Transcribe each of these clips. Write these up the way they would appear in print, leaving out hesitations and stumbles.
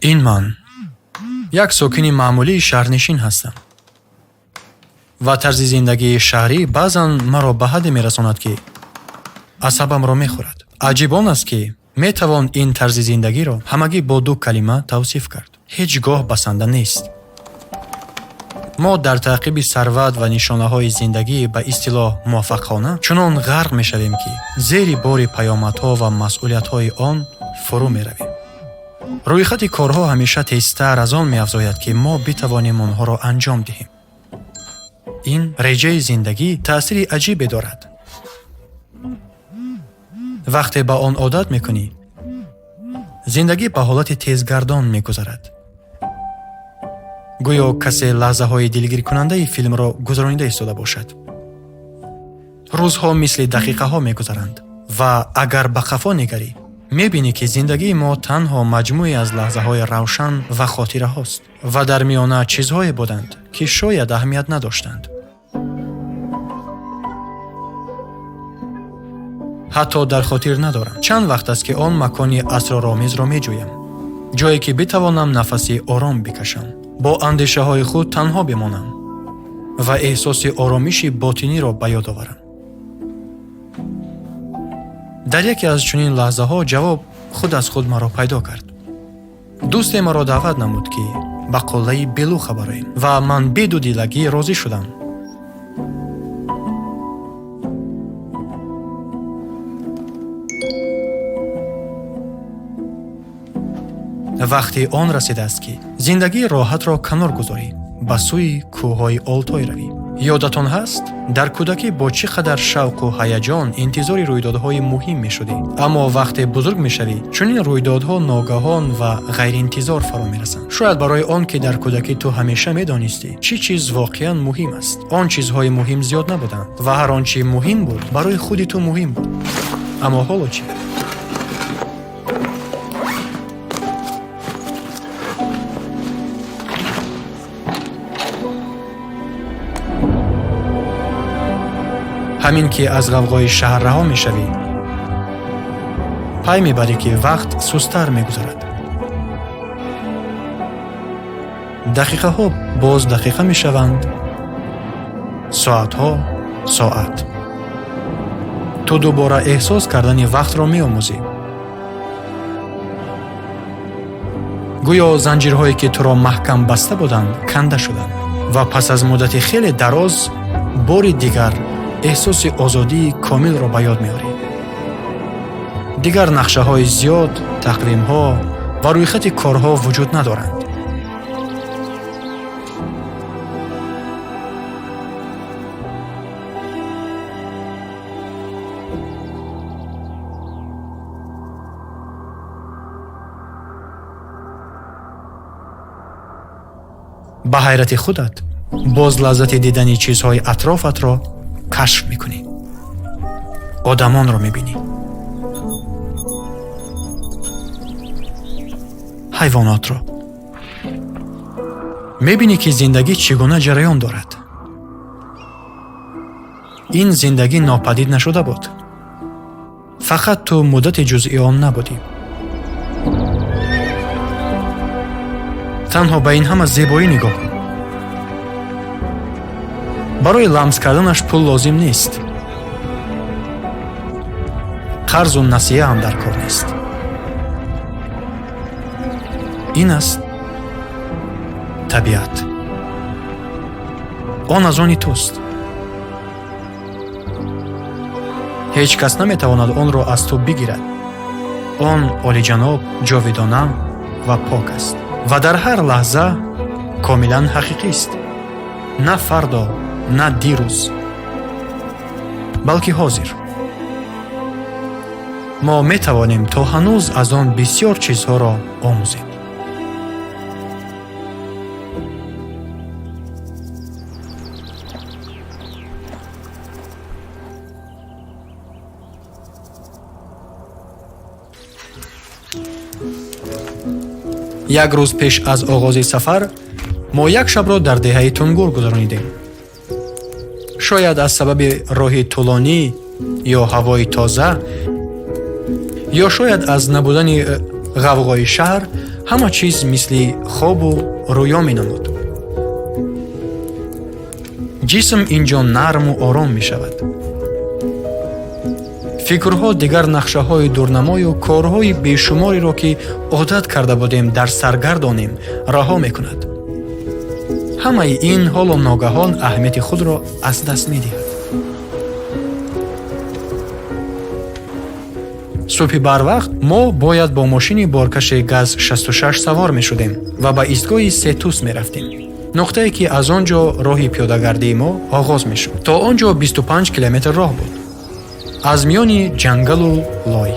ин ман як сокини маъмулии шаҳрнишин ҳастам ва тарзи зиндагии шаҳрӣ баъзан маро ба ҳадде мерасонад, ки асабамро мехӯрад. аҷиб он аст, ки метавон ин тарзи зиндагиро ҳамагӣ бо ду калима тавсиф кард: ҳеҷ гоҳ басанда нест. мо дар таъқиби сарват ва нишонаҳои зиндагӣ ба истилоҳ муваффақона чунон ғарқ мешавем, ки зери бори паёмадҳо ва масъулиятҳои он фурӯ меравем. рӯйхати корҳо ҳамеша тезтар аз он меафзояд, ки мо битавонем онҳоро анҷом диҳем. ин реҷаи зиндагӣ таъсири аҷибе дорад. вақте ба он одат мекунӣ, зиндагӣ ба ҳолати тезгардон мегузарад. гӯё касе лаҳзаҳои дилгиркунандаи филмро гузаронида истода бошад. рӯзҳо мисли дақиқаҳо мегузаранд ва агар ба қафо нигарӣ, мебинӣ, ки зиндагии мо танҳо маҷмӯе аз лаҳзаҳои равшан ва хотираҳост ва дар миёна чизҳое буданд, ки шояд аҳамият надоштанд. ҳатто дар хотир надорам чанд вақт аст, ки он макони асроромезро меҷӯям, ҷое ки битавонам нафаси ором бикашам, бо андешаҳои худ танҳо бимонам ва эҳсоси оромиши ботиниро ба ёд оварам. дар яке аз чунин лаҳзаҳо ҷавоб худ аз худ маро пайдо кард. дӯсте маро даъват намуд, ки ба қуллаи белуха бароем ва ман бедудилагӣ розӣ шудам. вақти он расидааст, ки зиндагии роҳатро канор гузорӣ, ба сӯи кӯҳҳои Олтой равӣ. ёдатон ҳаст, дар кӯдакӣ бо чӣ қадар шавқу ҳаяҷон интизори рӯйдодҳои муҳим мешудӣ. аммо вақте бузург мешавӣ, чунин рӯйдодҳо ногаҳон ва ғайриинтизор фаро мерасанд. шояд барои он, ки дар кӯдакӣ ту ҳамеша медонистӣ чӣ чиз воқеан муҳим аст. он чизҳои муҳим зиёд набуданд ва ҳар он чи муҳим буд, барои худи ту муҳим буд. аммо ҳоло чӣ? ҳамин ки аз ғавғои шаҳр раҳо мешавӣ, пай мебарӣ, ки вақт сустар мегузарад. дақиқаҳо боз дақиқа мешаванд, соатҳо соат. ту дубора эҳсос кардани вақтро меомӯзӣ. гӯё занҷирҳое, ки туро маҳкам баста буданд, канда шуданд ва пас аз муддати хеле дароз бори дигар эҳсоси озодии комилро ба ёд меорӣ. дигар нақшаҳои зиёд, тақвимҳо ва рӯйхати корҳо вуҷуд надоранд. ба ҳайрати худат боз лаззати дидани чизҳои атрофатро кашф мекунӣ. одамонро мебинӣ, ҳайвонотро. мебинӣ, ки зиндагӣ чӣ гуна ҷараён дорад. ин зиндагӣ нопадид нашуда буд. фақат ту муддати ҷузъи он набудӣ. танҳо ба ин ҳама зебоӣ нигоҳ кун. барои ламс карданаш пул лозим нест. қарзу насиҳа ҳам дар кор нест. ин аст табиат. он аз они туст. ҳеҷ кас наметавонад онро аз ту бигирад. он олиҷаноб, ҷовидона ва пок аст ва дар ҳар лаҳза комилан ҳақиқист. на фардо, на дирӯз, балки ҳозир. мо метавонем то ҳанӯз аз он бисьёр чизҳоро омӯзем. як рӯз пеш аз оғози сафар мо як шабро дар деҳаи Тунгур гузаронидем. шояд аз сабаби роҳи тӯлонӣ ё ҳавои тоза ё шояд аз набудани ғавғои шаҳр ҳама чиз мисли хобу рӯё менамуд. ҷисм инҷо нарму ором мешавад. фикрҳо дигар нақшаҳои дурнамою корҳои бешумореро ки одат карда будем дар сар гардонем раҳо мекунад. ҳамаи ин ҳоло ногаҳон аҳамияти худро аз даст медиҳад. субҳи барвақт мо бояд бо мошини боркаши ГАЗ-66 савор мешудем ва ба истгоҳи Сетус мерафтем. нуқтае ки аз он ҷо роҳи пиёдагардии мо оғоз мешуд. то он ҷо 25 километр роҳ буд. аз миёни ҷангалу лой.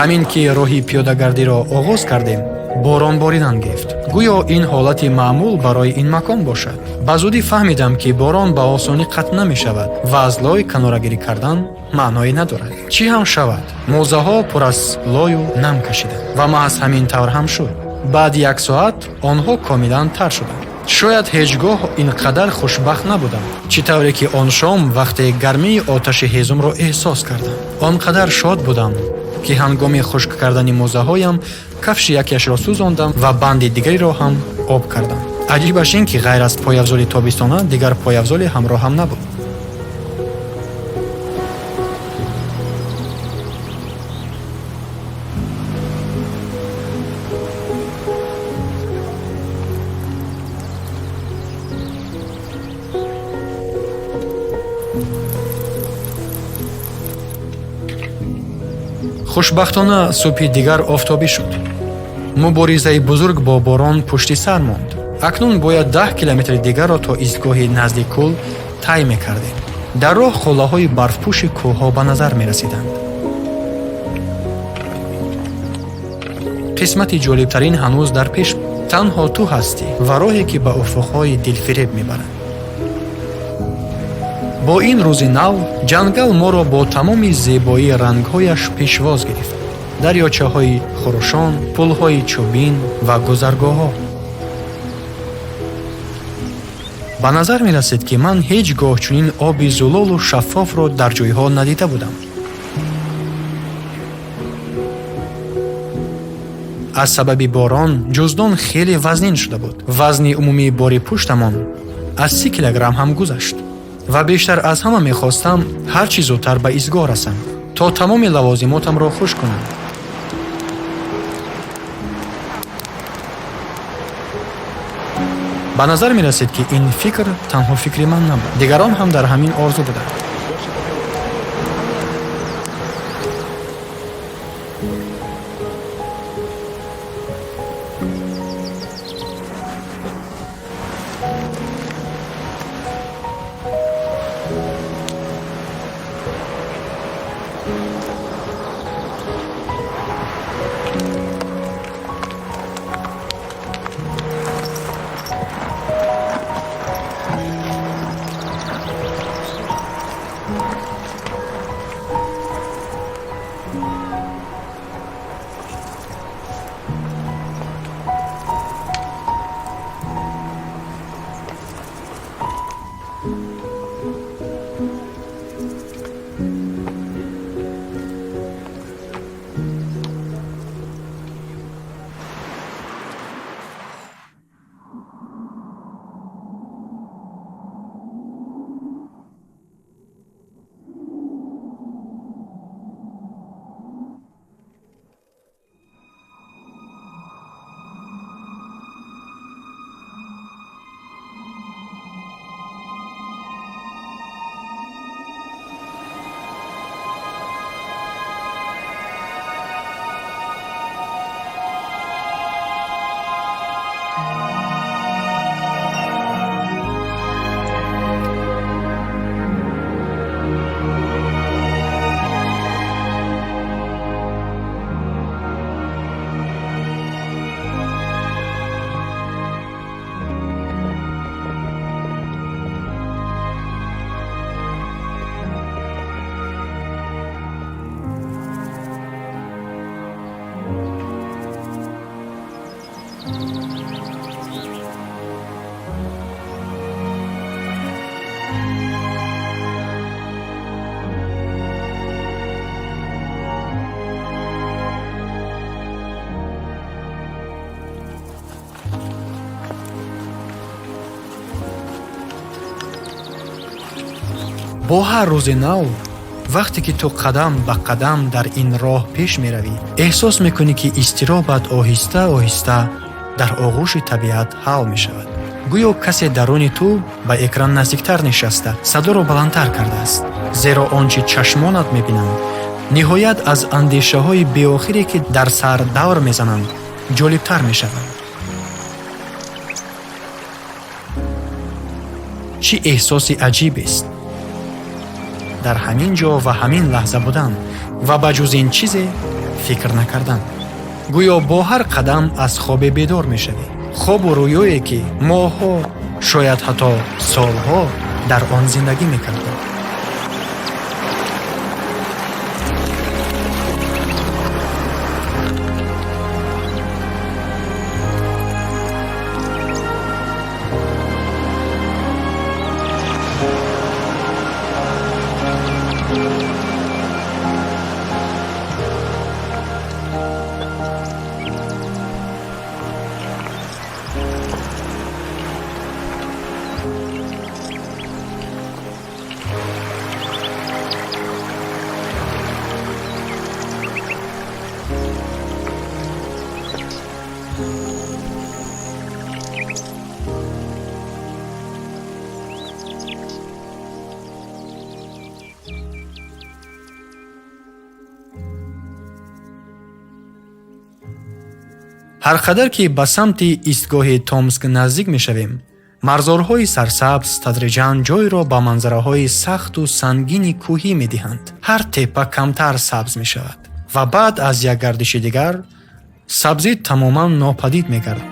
ҳамин ки роҳи пиёдагардиро оғоз кардем, борон боридан гирифт. гӯё ин ҳолати маъмул барои ин макон бошад. ба зудӣ фаҳмидам, ки борон ба осонӣ қатъ намешавад ва аз лой канорагирӣ кардан маъное надорад. чӣ ҳам шавад, мӯзаҳо пур аз лою нам кашиданд ва маҳз ҳамин тавр ҳам шуд. баъди 1 соат онҳо комилан тар шуданд. шояд ҳеҷ гоҳ ин қадар хушбахт набудам, чӣ тавре ки он шом вақте гармии оташи ҳезумро эҳсос кардам. он қадар шод будам, ки ҳангоми хушк кардани мӯзаҳоям кафши якеашро сӯзондам ва банди дигариро ҳам об кардам. аҷибаш ин ки ғайр аз пойафзоли тобистона дигар пойафзоли ҳамроҳам набуд. хушбахтона субҳи дигар офтобӣ шуд. муборизаи бузург бо борон пушти сар монд. акнун бояд 10 километри дигарро то истгоҳи назди кӯл тай мекардем. дар роҳ холаҳои барфпӯши кӯҳҳо ба назар мерасиданд. қисмати ҷолибтарин ҳанӯз дар пеш буд. танҳо ту ҳастӣ ва роҳе ки ба уфуқҳои дилфиреб мебарад. бо ин рӯзи нав ҷангал моро бо тамоми зебоии рангҳояш пешвоз гирифт. дарёчаҳои хурушон, пулҳои чӯбин ва гузаргоҳҳо. ба назар мерасид, ки ман ҳеҷ гоҳ чунин оби зулолу шаффофро дар ҷойҳо надида будам. аз сабаби борон ҷуздон хеле вазнин шуда буд. вазни умумии бори пуштамон аз 30 килограмм ҳам гузашт ва бештар аз ҳама мехостам ҳар чӣ зудтар ба изгоҳ расам, то тамоми лавозимотамро хуш кунам. ба назар мерасид, ки ин фикр танҳо фикри ман набуд. дигарон ҳам дар ҳамин орзу буданд. бо ҳар рӯзи нав вақте ки ту қадам ба қадам дар ин роҳ пеш меравӣ, эҳсос мекунӣ ки изтиробат оҳиста оҳиста дар оғӯши табиат ҳал мешавад. гӯё касе даруни ту ба экран наздиктар нишаста садоро баландтар кардааст, зеро он чи чашмонат мебинанд ниҳоят аз андешаҳои беохире ки дар сар давр мезананд ҷолибтар мешаванд. чӣ эҳсоси аҷибест дар ҳамин ҷо ва ҳамин лаҳза будан ва ба ҷуз ин чизе фикр накардан. гӯё бо ҳар қадам аз хобе бедор мешавӣ, хобу рӯёе ки моҳҳо, шояд ҳатто солҳо дар он зиндагӣ мекардем. ҳар қадар ки ба самти истгоҳи Томск наздик мешавем, марзорҳои сарсабз тадриҷан ҷойро ба манзараҳои сахту сангини кӯҳӣ медиҳанд. ҳар теппа камтар сабз мешавад ва баъд аз як гардиши дигар сабзӣ тамоман нопадид мегардад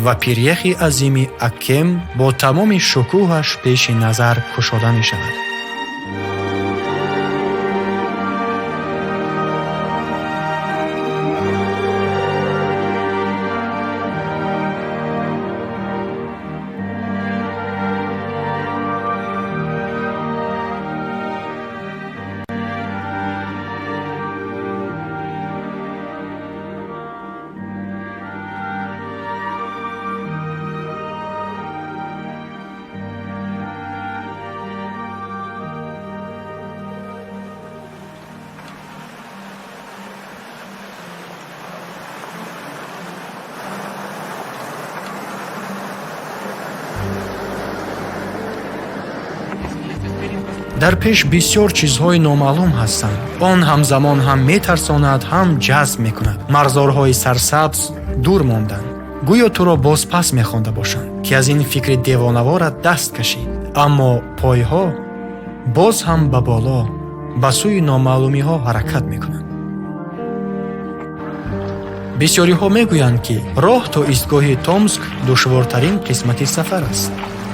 ва пиряхи азими Аккем бо тамоми шукӯҳаш пеши назар кушода мешавад. дар пеш бисёр чизҳои номаълум ҳастанд. он ҳамзамон ҳам метарсонад, ҳам ҷазб мекунад. марзорҳои сарсабз дур монданд, гӯё туро боз пас мехонда бошанд ки аз ин фикри девонаворат даст кашид. аммо пойҳо боз ҳам ба боло ба сӯи номаълумиҳо ҳаракат мекунанд. бисёриҳо мегӯянд ки роҳ то истгоҳи Томск душвортарин қисмати сафар аст.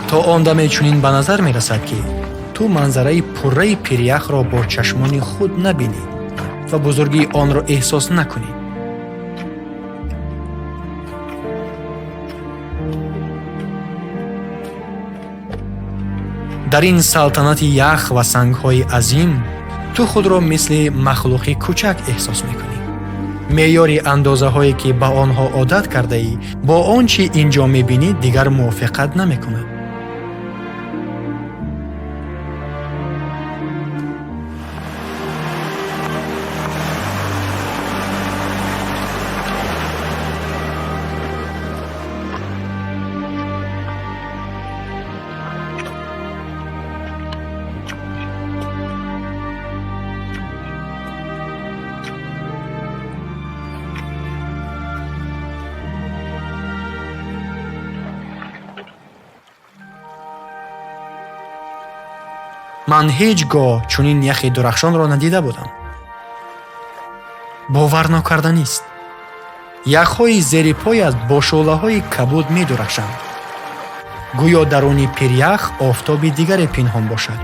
то он даме чунин ба назар мерасад ки ту манзараи пурраи пиряхро бо чашмони худ набинӣ ва бузургии онро эҳсос накунӣ. дар ин салтанати ях ва сангҳои азим ту худро мисли махлуқи кӯчак эҳсос мекунӣ. меъёри андозаҳое ки ба онҳо одат кардаӣ бо он чи инҷо мебинӣ дигар мувофиқат намекунад. ман ҳеҷ гоҳ чунин яхи дурахшонро надида будам. бовар нокарданист. яхҳои зери поят бо шӯълаҳои кабуд медурахшанд. гӯё даруни пирях офтоби дигаре пинҳон бошад.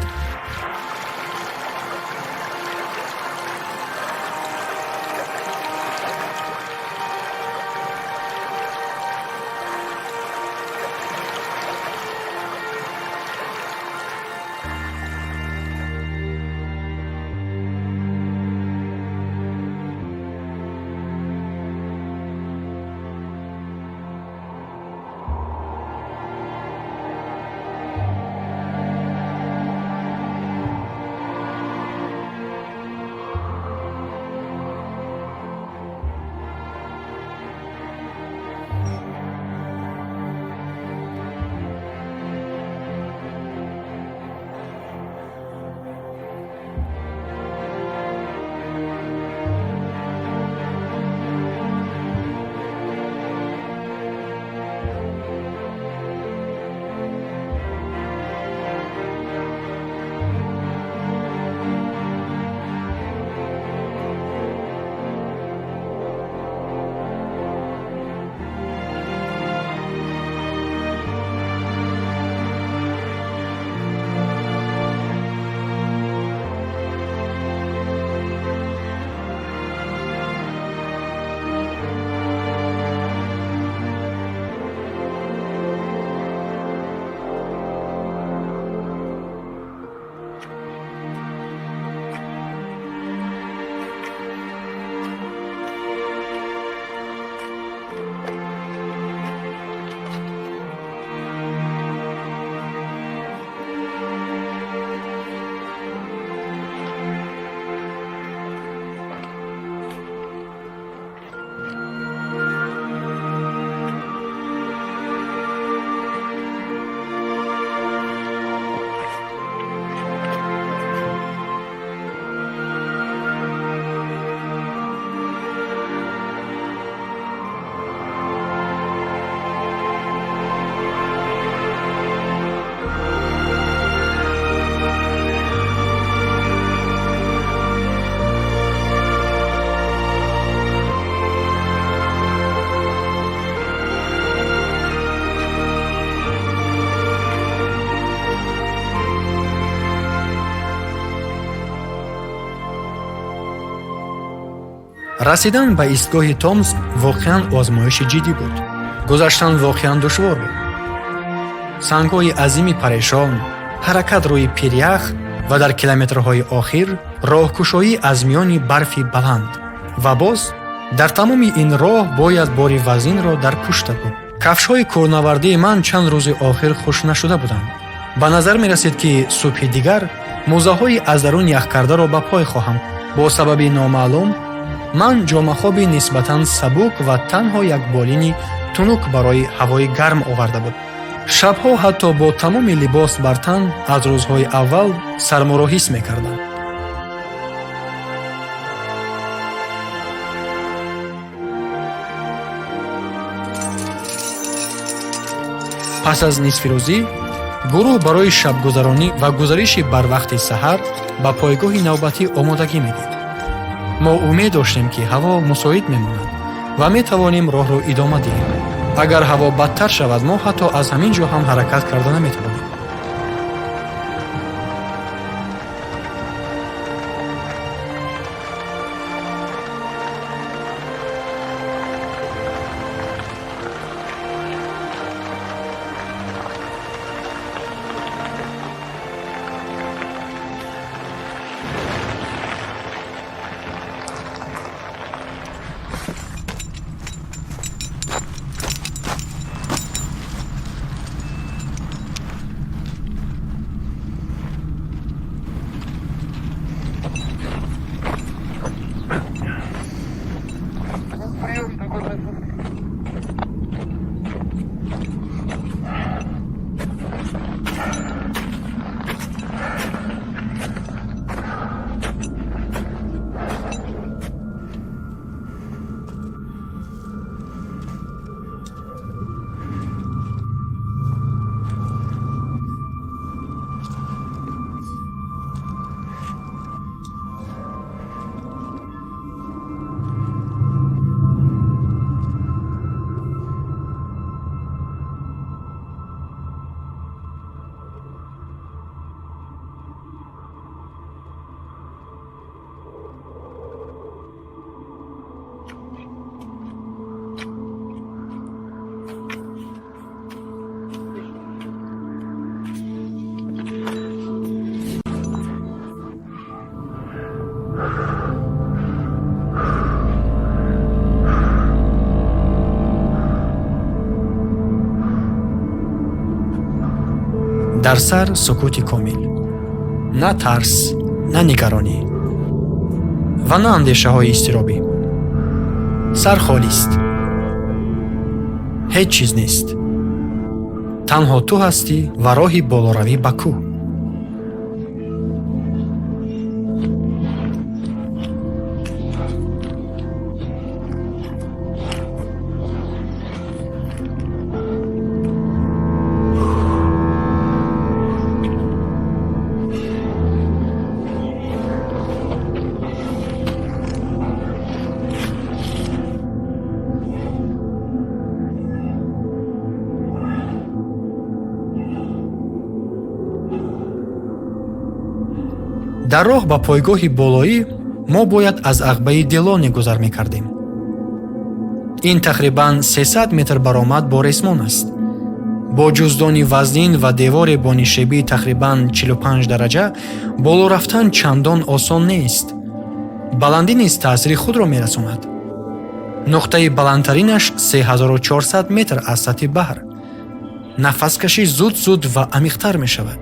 расидан ба истгоҳи Томск воқеан озмоиши ҷиддӣ буд. гузаштан воқеан душвор буд. сангҳои азими парешон, ҳаракат рӯи пирях ва дар километрҳои охир роҳкушоӣ аз миёни барфи баланд. ва боз дар тамоми ин роҳ бояд бори вазнинро дар пушта буд. кафшҳои кӯҳнавардии ман чанд рӯзи охир хушк нашуда буданд. ба назар мерасид, ки субҳи дигар мӯзаҳои аз дарун яхкардаро ба пой хоҳам. бо сабаби номаълум ман ҷомахоби нисбатан сабук ва танҳо як болини тунук барои ҳавои гарм оварда буд. шабҳо ҳатто бо тамоми либос бар тан аз рӯзҳои аввал сарморо ҳис мекардам. пас аз нисфирӯзӣ гурӯҳ барои шабгузаронӣ ва гузариши барвақти саҳар ба пойгоҳи навбатӣ омодагӣ медид. мо умед доштем, ки ҳаво мусоид мемонад ва метавонем роҳро идома диҳем. агар ҳаво бадтар шавад, мо ҳатто аз ҳамин ҷо ҳам ҳаракат карда наметавонем. дар сар сукути комил. на тарс, на нигаронӣ ва на андешаҳои изтиробӣ. сар холист. ҳеҷ чиз нест. танҳо ту ҳастӣ ва роҳи болоравӣ ба кӯҳ. дар роҳ ба пойгоҳи болоӣ мо бояд аз ағбаи Делоне гузар мекардем. ин тақрибан 300 метр баромад бо ресмон аст. бо ҷуздони вазнин ва девори бо нишебии тақрибан 45 дараҷа боло рафтан чандон осон нест. баландӣ низ таъсири худро мерасонад. нуқтаи баландтаринаш 3400 метр аз сатҳи баҳр. нафаскашӣ зуд ва амиқтар мешавад.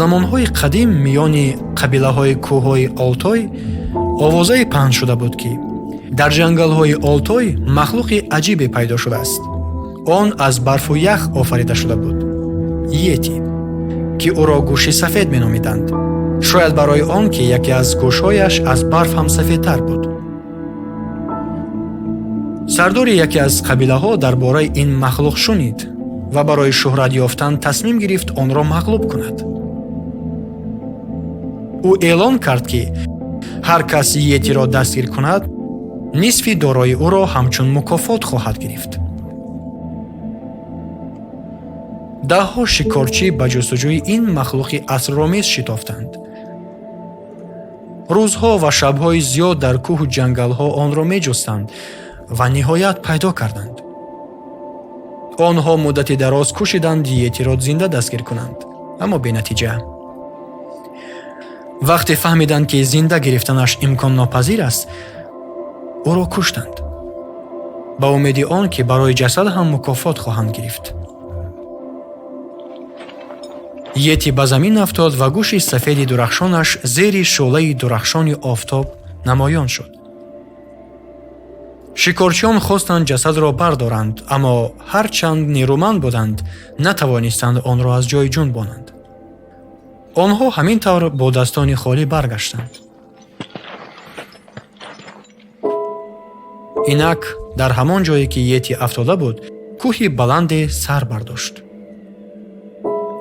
замонҳои қадим миёни қабилаҳои кӯҳҳои Олтой овозае паҳн шуда буд, ки дар ҷангалҳои Олтой махлуқи аҷибе пайдо шудааст. он аз барфу ях офарида шуда буд. Йети, ки ӯро гӯши сафед меномиданд. шояд барои он, ки яке аз гӯшҳояш аз барф ҳам сафедтар буд. сардори яке аз қабилаҳо дар бораи ин махлуқ шунид ва барои шӯҳрат ёфтан тасмим гирифт онро мағлуб кунад. ӯ эълон кард, ки ҳар кас йетиро дастгир кунад, нисфи дорои ӯро ҳамчун мукофот хоҳад гирифт. даҳҳо шикорчӣ ба ҷустуҷӯи ин махлуқи асроромез шитофтанд. рӯзҳо ва шабҳои зиёд дар кӯҳу ҷангалҳо онро меҷустанд ва ниҳоят пайдо карданд. онҳо муддати дароз кӯшиданд йетиро зинда дастгир кунанд, аммо бенатиҷа. вақте фаҳмиданд, ки зинда гирифтанаш имконнопазир аст, ӯро куштанд, ба умеди он, ки барои ҷасад ҳам мукофот хоҳанд гирифт. йети ба замин афтод ва гӯши сафеди дурахшонаш зери шӯлаи дурахшони офтоб намоён шуд. шикорчиён хостанд ҷасадро бардоранд, аммо ҳарчанд нерӯманд буданд, натавонистанд онро аз ҷой ҷунбонанд. онҳо ҳамин тавр бо дастони холӣ баргаштанд. инак дар ҳамон ҷое, ки йети афтода буд, кӯҳи баланде сар бардошт.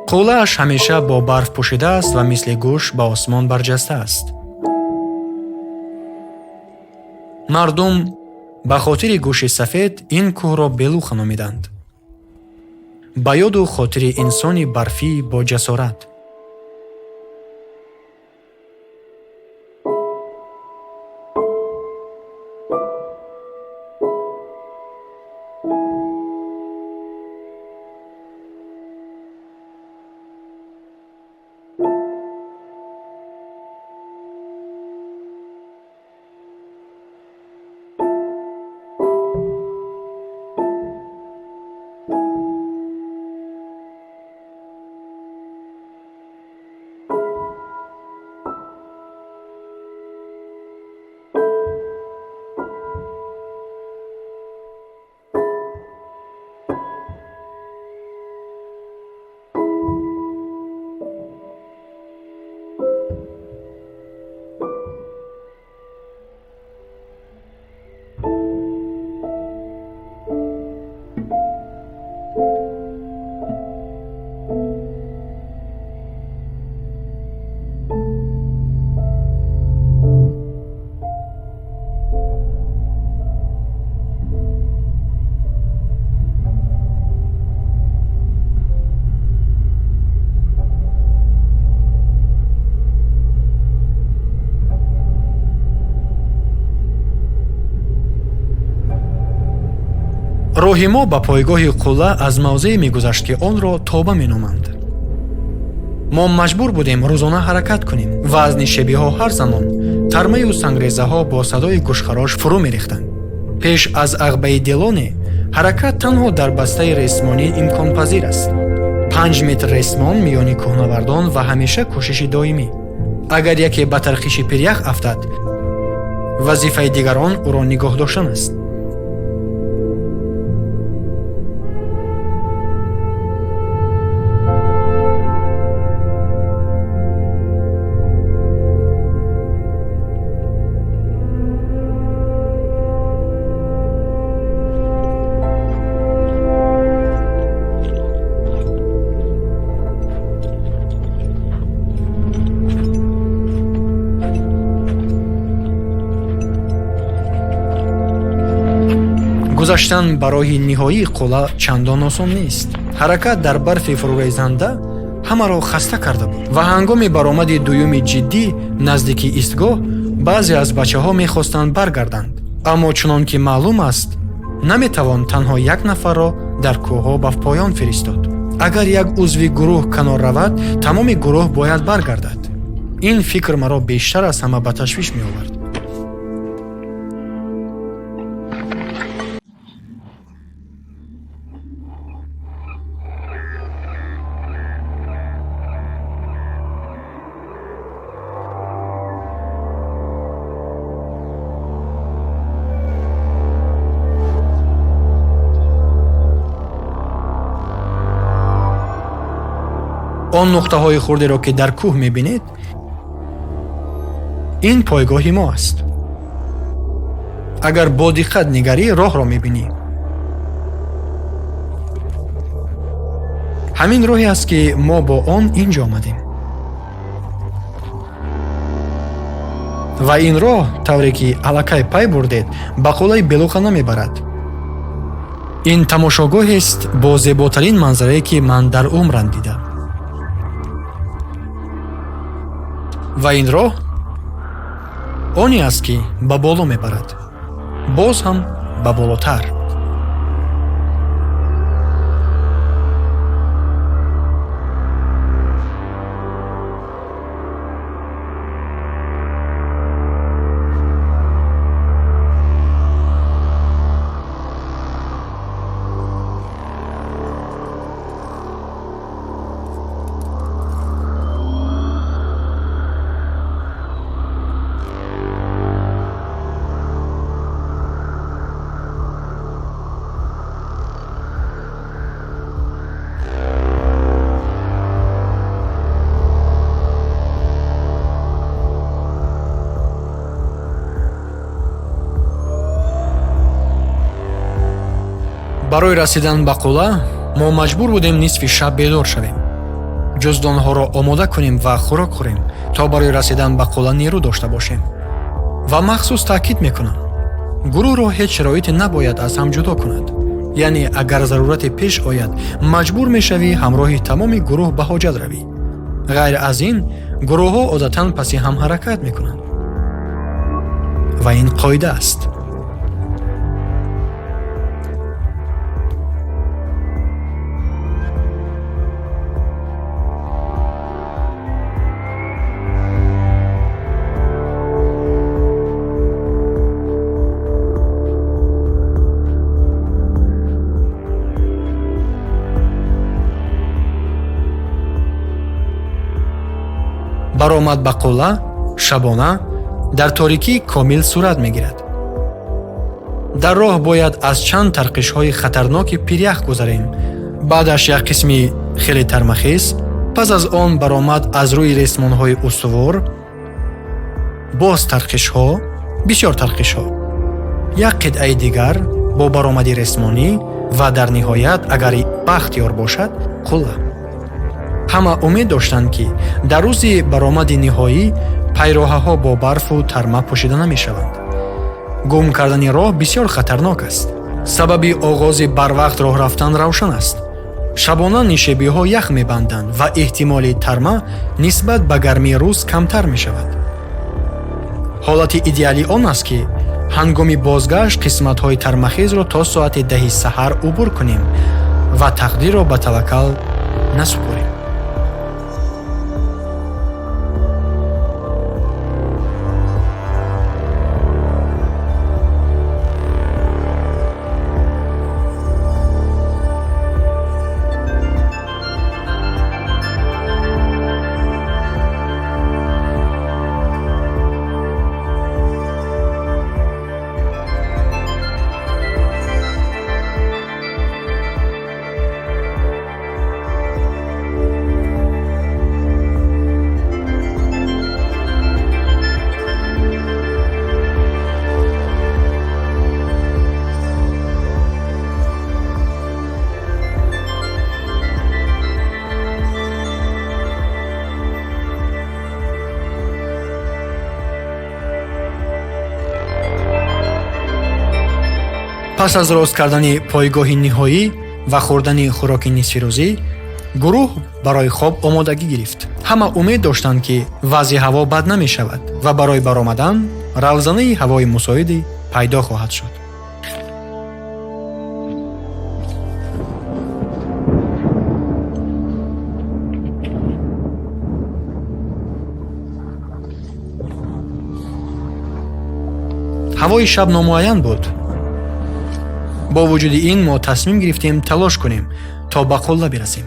қулааш ҳамеша бо барф пӯшидааст ва мисли гӯш ба осмон барҷастааст. мардум ба хотири гӯши сафед ин кӯҳро белуха номиданд. ба ёду хотири инсони барфӣ бо ҷасорат. роҳи мо ба пойгоҳи қулла аз мавзее мегузашт, ки онро тоба меноманд. мо маҷбур будем рӯзона ҳаракат кунем. вазни шебиҳо ҳар замон, тармаю сангрезаҳо бо садои гӯшхарош фурӯ мерехтанд. пеш аз ағбаи делоне, ҳаракат танҳо дар бастаи ресмонӣ имконпазир аст. 5 метр ресмон миёни кӯҳнавардон ва ҳамеша кӯшиши доимӣ. агар яке ба тархиши пирях афтад, вазифаи дигарон ӯро нигоҳ доштан аст. гузаштан ба роҳи ниҳоии қулла чандон осон нест. ҳаракат дар барфи фурӯрезанда ҳамаро хаста карда буд ва ҳангоми баромади дуюми ҷиддӣ наздики истгоҳ баъзе аз бачаҳо мехостанд баргарданд. аммо чунон ки маълум аст, наметавон танҳо як нафарро дар кӯҳҳо ба поён фиристод. агар як узви гурӯҳ канор равад, тамоми гурӯҳ бояд баргардад. ин фикр маро бештар аз ҳама ба ташвиш меовард. он нуқтаҳои хурдеро ки дар кӯҳ мебинед, ин пойгоҳи мо аст. агар бо диққат нигарӣ, роҳро мебинӣ. ҳамин роҳе аст ки мо бо он инҷо омадем. ва ин роҳ, тавре ки аллакай пай бурдед, ба қулаи белуқа намебарад. ин тамошогоҳест бо зеботарин манзарае ки ман дар умрам дидам. ва ин роҳ оне аст ки ба боло мебарад, боз ҳам ба болотар. барои расидан ба қулла мо маҷбур будем нисфи шаб бедор шавем, ҷуздонҳоро омода кунем ва хӯрок хӯрем, то барои расидан ба қулла нерӯ дошта бошем. ва махсус таъкид мекунам, гурӯҳро ҳеҷ шароите набояд аз ҳам ҷудо кунад. яъне агар зарурате пеш ояд, маҷбур мешавӣ ҳамроҳи тамоми гурӯҳ ба ҳоҷат равӣ. ғайр аз ин, гурӯҳҳо одатан паси ҳам ҳаракат мекунанд. ва ин қоида аст. баромад ба қулла шабона дар торикӣ комил сурат мегирад. дар роҳ бояд аз чанд тарқишҳои хатарноки пирях гузарем, баъдаш як қисми хеле тармахис, пас аз он баромад аз рӯи ресмонҳои устувор, боз тарқишҳо, бисёр тарқишҳо, як қитъаи дигар бо баромади ресмонӣ ва дар ниҳоят, агар бахтиёр бошад, қулла. ҳама умед доштанд ки дар рӯзи баромади ниҳоӣ пайроҳаҳо бо барфу тарма пӯшида намешаванд. гум кардани роҳ бисёр хатарнок аст. сабаби оғози барвақт роҳ рафтан равшан аст. шабона нишебиҳо ях мебанданд ва эҳтимоли тарма нисбат ба гармии рӯз камтар мешавад. ҳолати идеалӣ он аст ки ҳангоми бозгашт қисматҳои тармахезро то соати 10 саҳар убур кунем ва тақдирро ба таваккал насупорем. пас аз рост кардани пойгоҳи ниҳоӣ ва хӯрдани хӯроки нисфирӯзӣ, гурӯҳ барои хоб омодагӣ гирифт. ҳама умед доштанд ки вазъи ҳаво бад намешавад ва барои баромадан равзанаи ҳавои мусоидӣ пайдо хоҳад шуд. ҳавои шаб номуайян буд. бо вуҷуди ин мо тасмим гирифтем талош кунем то ба қулла бирасем.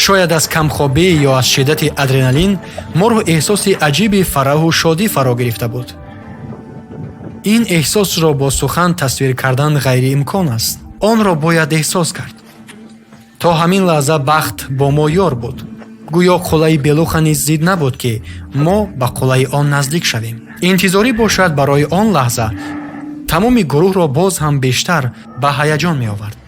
шояд аз камхобӣ ё аз шиддати адреналин моро эҳсоси аҷиби фараҳу шодӣ фаро гирифта буд. ин эҳсосро бо сухан тасвир кардан ғайриимкон аст. онро бояд эҳсос кард. то ҳамин лаҳза бахт бо мо ёр буд. гӯё қуллаи белуха низ зид набуд ки мо ба қуллаи он наздик шавем. интизорӣ бошад барои он лаҳза тамоми гурӯҳро боз ҳам бештар ба ҳаяҷон меовард.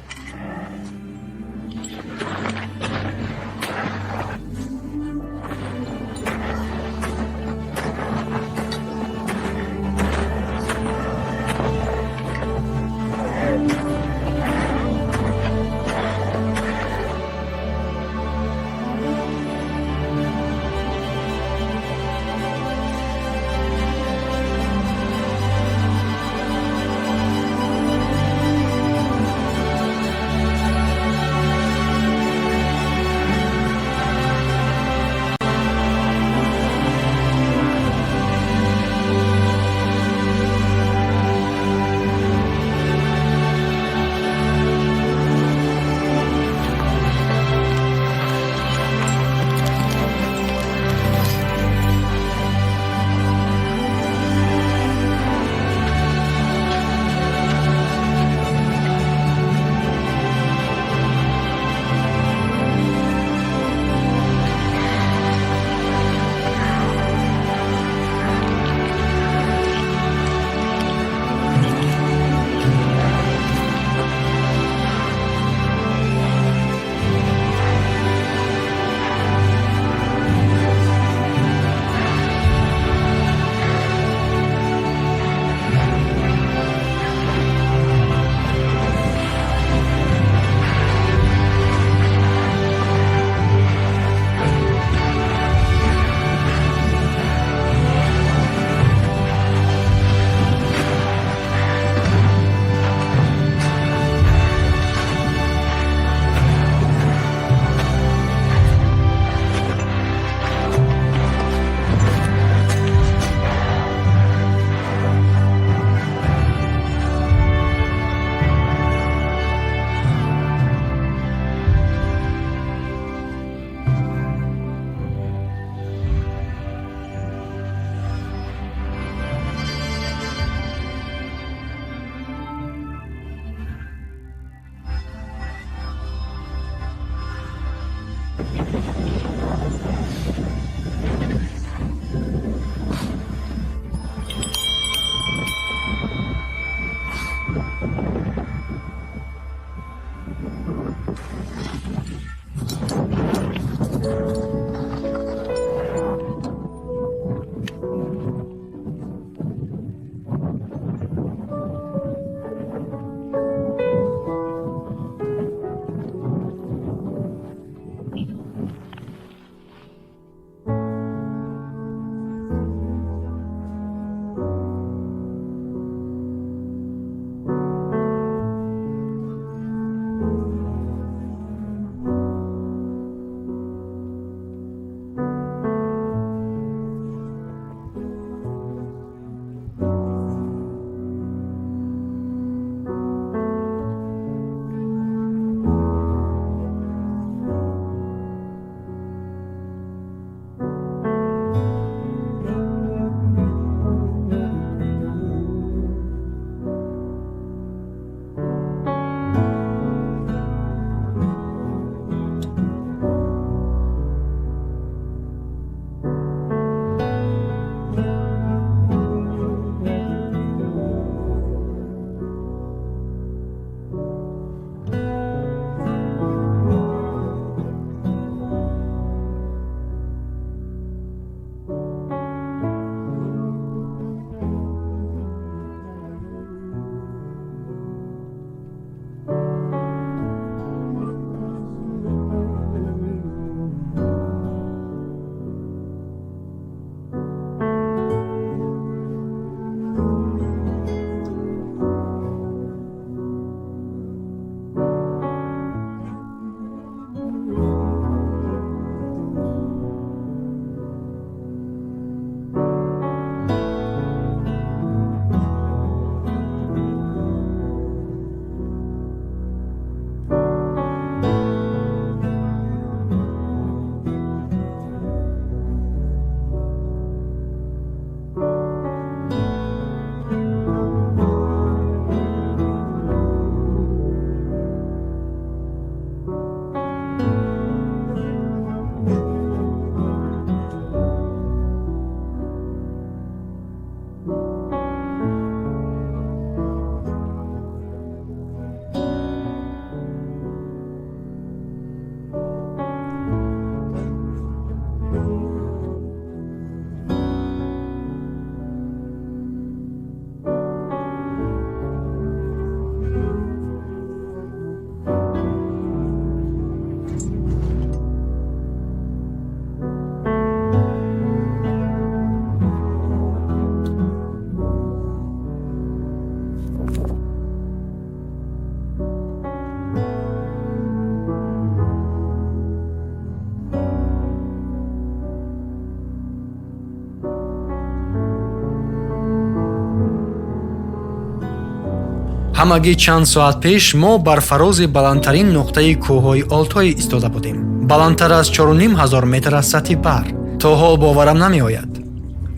ҳамагӣ чанд соат пеш мо бар фарози баландтарин нуқтаи кӯҳҳои Олтой истода будем. Баландтар аз 4500 метр аз сатҳи баҳр. То ҳол боварам намеояд.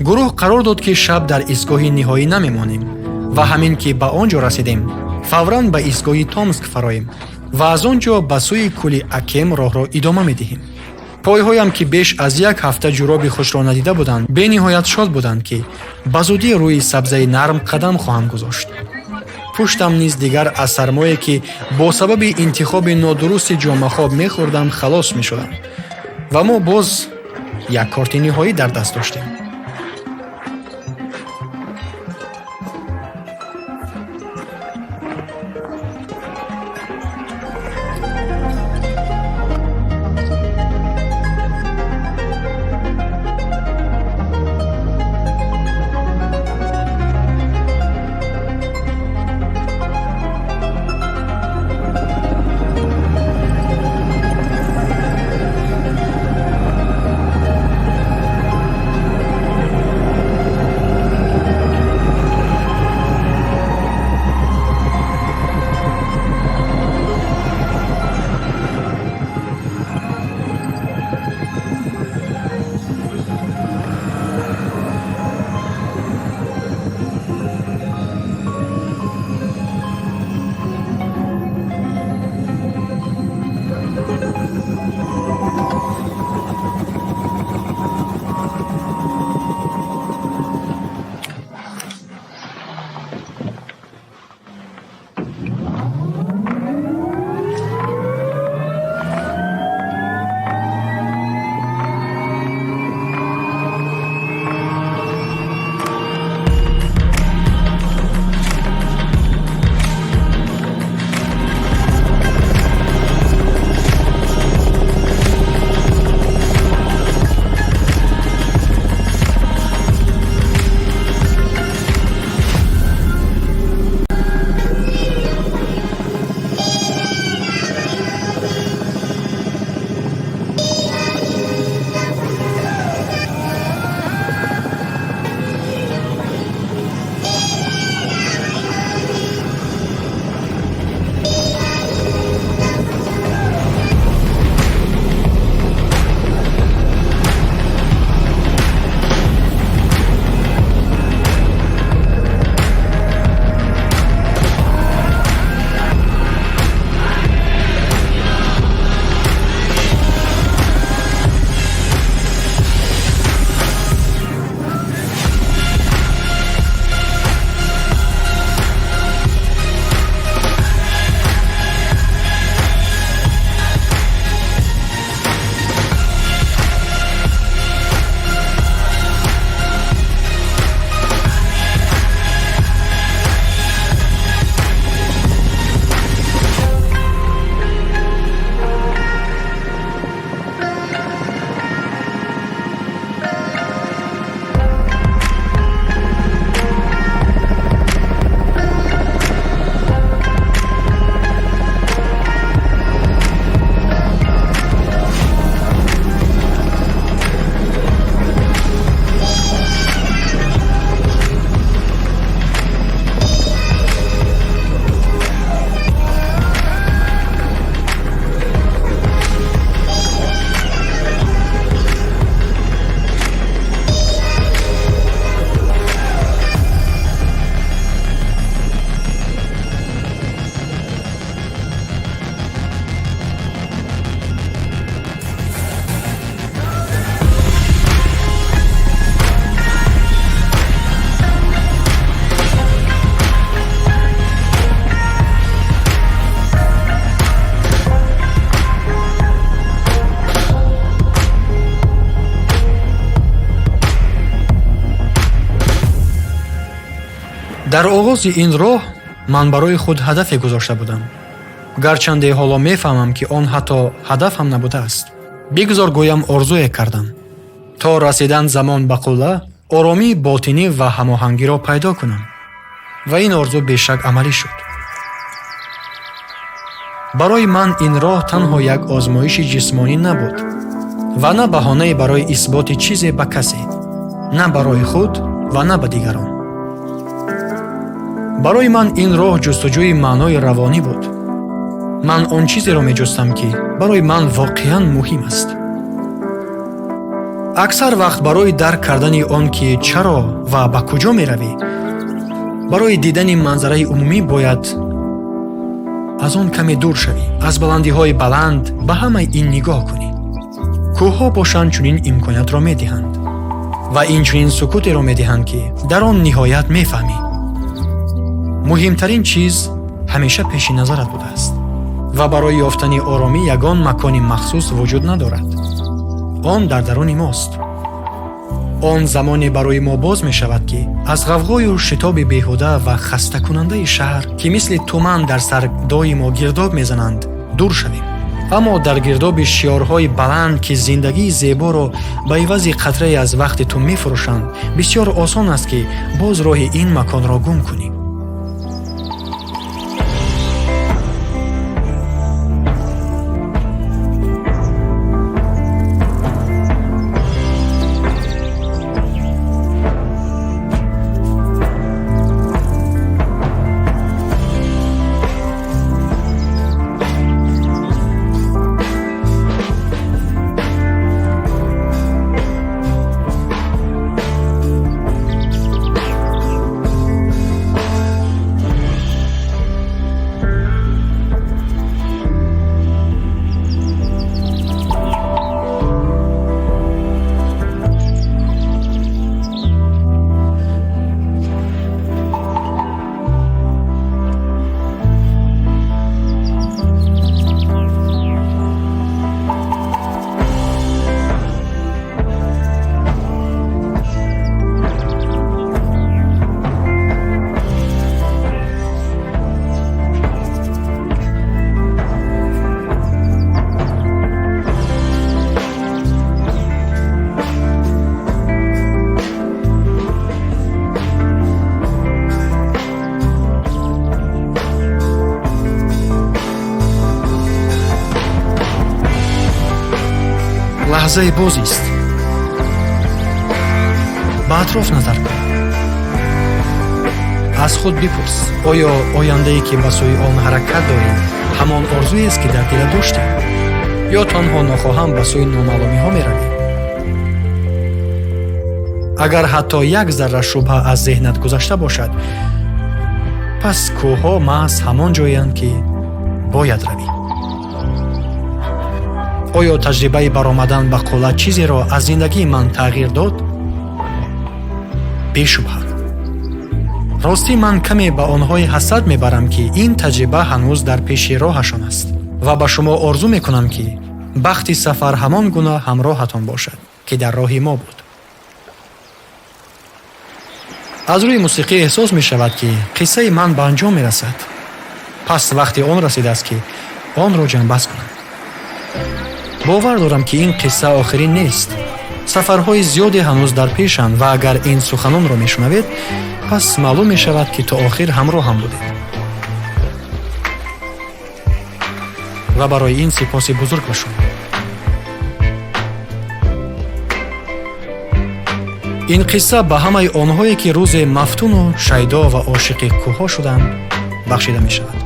гурӯҳ қарор дод, ки шаб дар истгоҳи ниҳоӣ намемонем ва ҳамин ки ба он ҷо расидем, фавран ба истгоҳи Томск фароем ва аз он ҷо ба сӯи кӯли Акем роҳро идома медиҳем. пойҳоям, ки беш аз як ҳафта ҷуроби хушро надида буданд, бениҳоят шод буданд, ки ба зудӣ рӯи сабзаи нарм қадам хоҳам гузошт. пуштам низ дигар аз сармое, ки бо сабаби интихоби нодурусти ҷомахоб мехӯрдам, халос мешудам ва мо боз як корти ниҳоӣ дар даст доштем. дар оғози ин роҳ ман барои худ ҳадафе гузошта будам. гарчанде ҳоло мефаҳмам, ки он ҳатто ҳадафам набудааст. бигузор гӯям орзуе кардам, то расидан замон ба қулла оромии ботинӣ ва ҳамоҳангиро пайдо кунам. ва ин орзу бешак амалӣ шуд. барои ман ин роҳ танҳо як озмоиши ҷисмонӣ набуд ва на баҳонае барои исботи чизе ба касе, на барои худ ва на ба дигарон. барои ман ин роҳ ҷустуҷӯи маънои равонӣ буд. ман он чизеро меҷустам ки барои ман воқеан муҳим аст. аксар вақт барои дарк кардани он ки чаро ва ба куҷо меравӣ, барои дидани манзараи умумӣ бояд аз он каме дур шавӣ, аз баландиҳои баланд ба ҳамаи ин нигоҳ кунӣ. кӯҳҳо бошанд чунин имкониятро медиҳанд ва инчунин сукутеро медиҳанд ки дар он ниҳоят мефаҳмӣ. муҳимтарин чиз ҳамеша пеши назарат будааст ва барои ёфтани оромӣ ягон макони махсус вуҷуд надорад. он дар даруни мост. он замоне барои мо боз мешавад ки аз ғавғою шитоби беҳуда ва хастакунандаи шаҳр, ки мисли туман дар сар доимо гирдоб мезананд, дур шавем. аммо дар гирдоби шиорҳои баланд, ки зиндагии зеборо ба ивази қатрае аз вақти ту мефурӯшанд, бисёр осон аст ки боз роҳи ин маконро гум кунӣ. лаҳзаи бозист. ба атроф назар кун. аз худ бипурс, оё ояндае ки ба сӯи он ҳаракат дорӣ ҳамон орзуест ки дар дилат доштӣ, ё танҳо нохоҳам ба сӯи номаълумиҳо меравӣ? агар ҳатто як зарра шубҳа аз зеҳнат гузашта бошад, пас кӯҳҳо маҳз ҳамон ҷоянд ки бояд равӣ. оё таҷрибаи баромадан ба қулла чизеро аз зиндагии ман тағйир дод? бешубҳа. ростӣ ман каме ба онҳое ҳасад мебарам ки ин таҷриба ҳанӯз дар пеши роҳашон аст ва ба шумо орзу мекунам ки бахти сафар ҳамон гуна ҳамроҳатон бошад, ки дар роҳи мо буд. аз рӯи мусиқӣ эҳсос мешавад ки қиссаи ман ба анҷом мерасад. пас вақти он расидааст ки онро ҷанбаз кунам. бовар дорам ки ин қисса охирин нест. сафарҳои зиёде ҳанӯз дар пешанд ва агар ин суханонро мешунавед, пас маълум мешавад ки то охир ҳамроҳам будед. ва барои ин сипоси бузург ба шумо. ин қисса ба ҳамаи онҳое ки рӯзе мафтуну шайдо ва ошиқи кӯҳҳо шуданд бахшида мешавад.